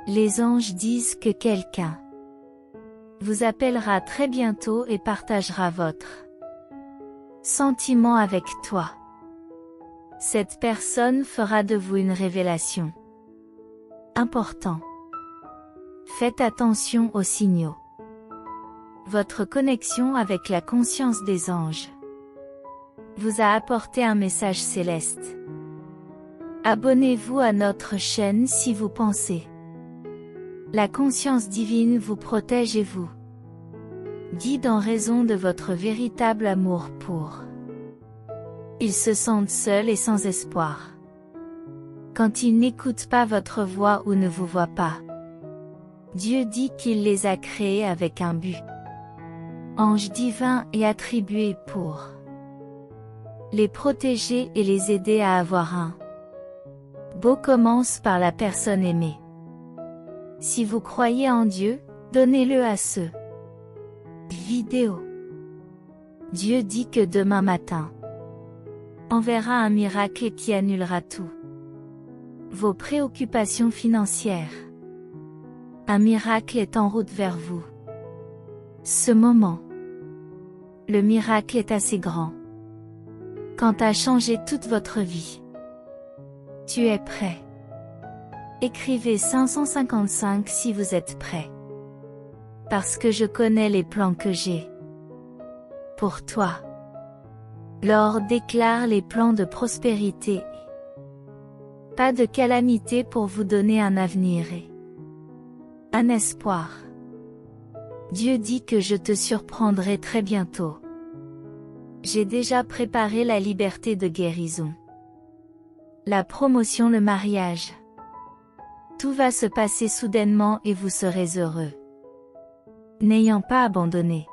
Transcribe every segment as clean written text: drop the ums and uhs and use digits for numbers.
Les anges disent que quelqu'un vous appellera très bientôt et partagera votre sentiment avec toi. Cette personne fera de vous une révélation. Important. Faites attention aux signaux. Votre connexion avec la conscience des anges vous a apporté un message céleste. Abonnez-vous à notre chaîne si vous pensez. La conscience divine vous protège et vous guide en raison de votre véritable amour pour. Ils se sentent seuls et sans espoir. Quand ils n'écoutent pas votre voix ou ne vous voient pas. Dieu dit qu'il les a créés avec un but. Ange divin et attribué pour les protéger et les aider à avoir un beau commence par la personne aimée. Si vous croyez en Dieu, donnez-le à ceux. Vidéo. Dieu dit que demain matin enverra un miracle qui annulera tout. Vos préoccupations financières. Un miracle est en route vers vous. Ce moment. Le miracle est assez grand. Quant à changer toute votre vie. Tu es prêt? Écrivez 555 si vous êtes prêt. Parce que je connais les plans que j'ai pour toi. Laure déclare les plans de prospérité. Pas de calamité pour vous donner un avenir et un espoir. Dieu dit que je te surprendrai très bientôt. J'ai déjà préparé la liberté de guérison. La promotion, le mariage. Tout va se passer soudainement et vous serez heureux. N'ayant pas abandonné.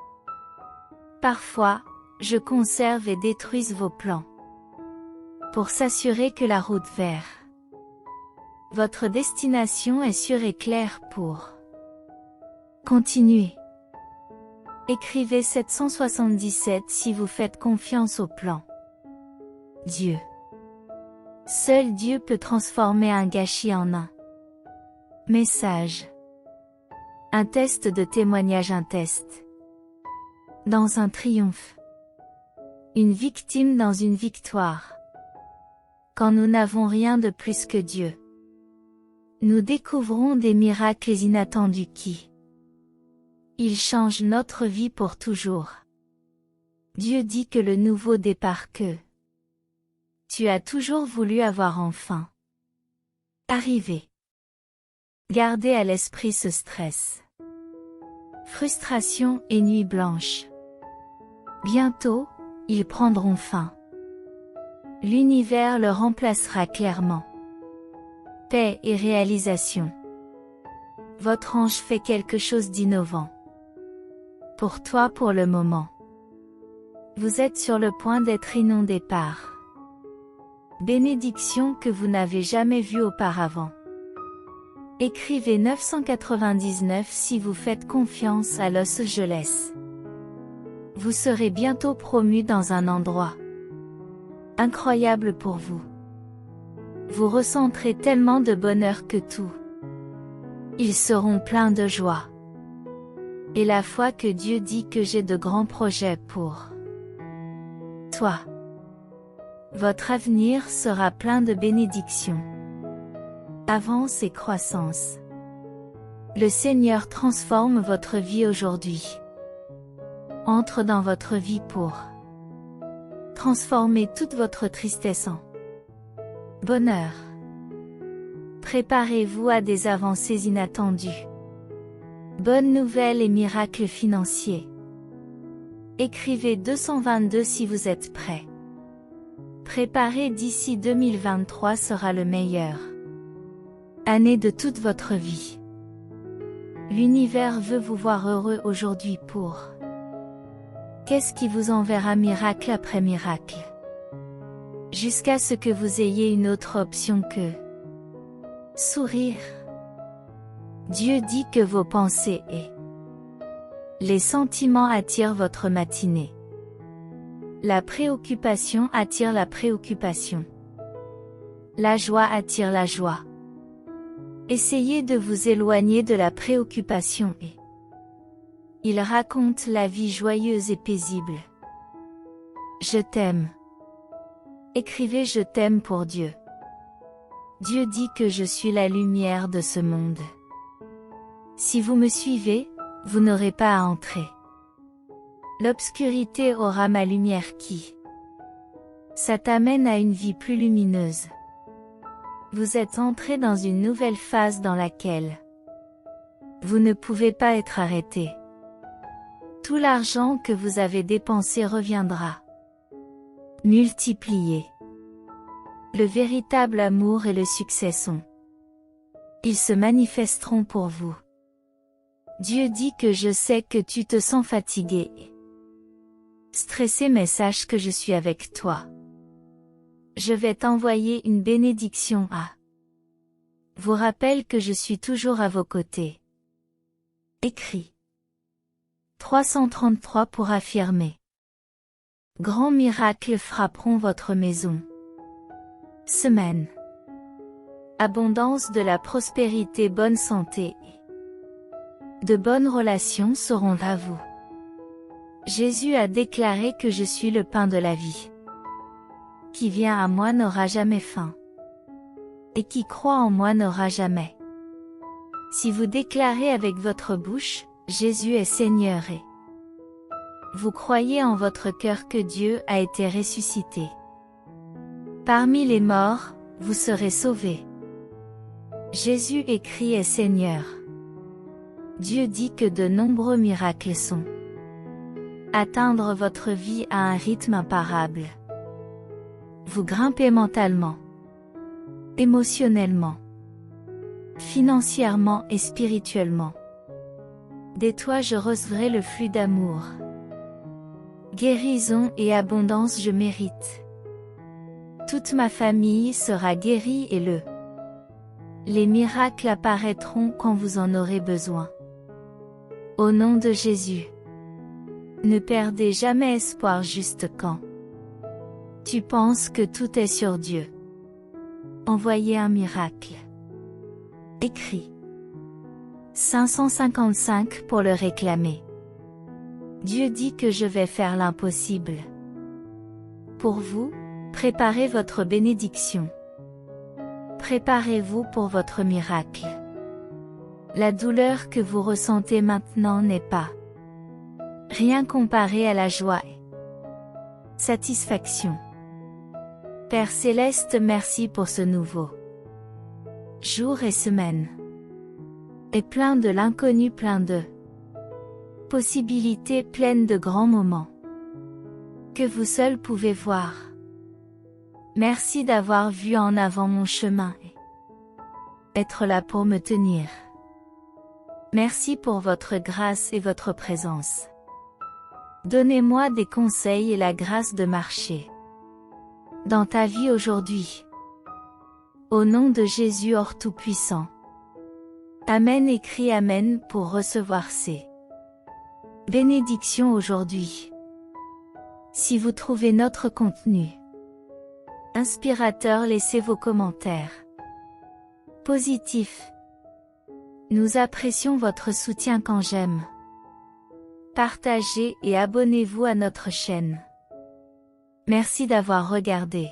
Parfois, je conserve et détruise vos plans. Pour s'assurer que la route vers votre destination est sûre et claire pour continuer. Écrivez 777 si vous faites confiance au plan. Dieu. Seul Dieu peut transformer un gâchis en un message. Un test de témoignage, un test. Dans un triomphe. Une victime dans une victoire. Quand nous n'avons rien de plus que Dieu. Nous découvrons des miracles inattendus qui. Ils changent notre vie pour toujours. Dieu dit que le nouveau départ que tu as toujours voulu avoir enfin arrivé. Gardez à l'esprit ce stress. Frustration et nuit blanche. Bientôt, ils prendront fin. L'univers le remplacera clairement. Paix et réalisation. Votre ange fait quelque chose d'innovant. Pour toi pour le moment. Vous êtes sur le point d'être inondé par bénédiction que vous n'avez jamais vue auparavant. Écrivez 999 si vous faites confiance à Los Angeles. Vous serez bientôt promu dans un endroit incroyable pour vous. Vous ressentirez tellement de bonheur que tout. Ils seront pleins de joie. Et la foi que Dieu dit que j'ai de grands projets pour toi. Votre avenir sera plein de bénédictions. Avance et croissance. Le Seigneur transforme votre vie aujourd'hui. Entre dans votre vie pour transformer toute votre tristesse en bonheur. Préparez-vous à des avancées inattendues. Bonnes nouvelles et miracles financiers. Écrivez 222 si vous êtes prêt. Préparez d'ici 2023 sera le meilleur année de toute votre vie. L'univers veut vous voir heureux aujourd'hui pour. Qu'est-ce qui vous enverra miracle après miracle? Jusqu'à ce que vous ayez une autre option que sourire. Dieu dit que vos pensées et les sentiments attirent votre matinée. La préoccupation attire la préoccupation. La joie attire la joie. Essayez de vous éloigner de la préoccupation et il raconte la vie joyeuse et paisible. Je t'aime. Écrivez je t'aime pour Dieu. Dieu dit que je suis la lumière de ce monde. Si vous me suivez, vous n'aurez pas à entrer. L'obscurité aura ma lumière qui. Ça t'amène à une vie plus lumineuse. Vous êtes entré dans une nouvelle phase dans laquelle vous ne pouvez pas être arrêté. Tout l'argent que vous avez dépensé reviendra. Multiplié. Le véritable amour et le succès sont. Ils se manifesteront pour vous. Dieu dit que je sais que tu te sens fatigué. Stressé mais sache que je suis avec toi. Je vais t'envoyer une bénédiction à vous rappelle que je suis toujours à vos côtés. Écrit 333 pour affirmer. Grands miracles frapperont votre maison. Semaine. Abondance de la prospérité, bonne santé. De bonnes relations seront à vous. Jésus a déclaré que je suis le pain de la vie. Qui vient à moi n'aura jamais faim. Et qui croit en moi n'aura jamais. Si vous déclarez avec votre bouche, Jésus est Seigneur et vous croyez en votre cœur que Dieu a été ressuscité parmi les morts, vous serez sauvés. Jésus écrit est Seigneur. Dieu dit que de nombreux miracles sont atteindre votre vie à un rythme imparable. Vous grimpez mentalement, émotionnellement, financièrement et spirituellement. Des toits je recevrai le flux d'amour. Guérison et abondance je mérite. Toute ma famille sera guérie et les miracles apparaîtront quand vous en aurez besoin. Au nom de Jésus. Ne perdez jamais espoir juste quand tu penses que tout est sur Dieu. Envoyez un miracle. Écrit 555 pour le réclamer. Dieu dit que je vais faire l'impossible. Pour vous, préparez votre bénédiction. Préparez-vous pour votre miracle. La douleur que vous ressentez maintenant n'est pas rien comparé à la joie et satisfaction. Père Céleste, merci pour ce nouveau jour et semaine. Et plein de l'inconnu, plein de possibilités, pleines de grands moments que vous seul pouvez voir. Merci d'avoir vu en avant mon chemin et être là pour me tenir. Merci pour votre grâce et votre présence. Donnez-moi des conseils et la grâce de marcher dans ta vie aujourd'hui. Au nom de Jésus hors tout-puissant. Amen. Écris Amen pour recevoir ces bénédictions aujourd'hui. Si vous trouvez notre contenu inspirateur, laissez vos commentaires positifs. Nous apprécions votre soutien quand j'aime. Partagez et abonnez-vous à notre chaîne. Merci d'avoir regardé.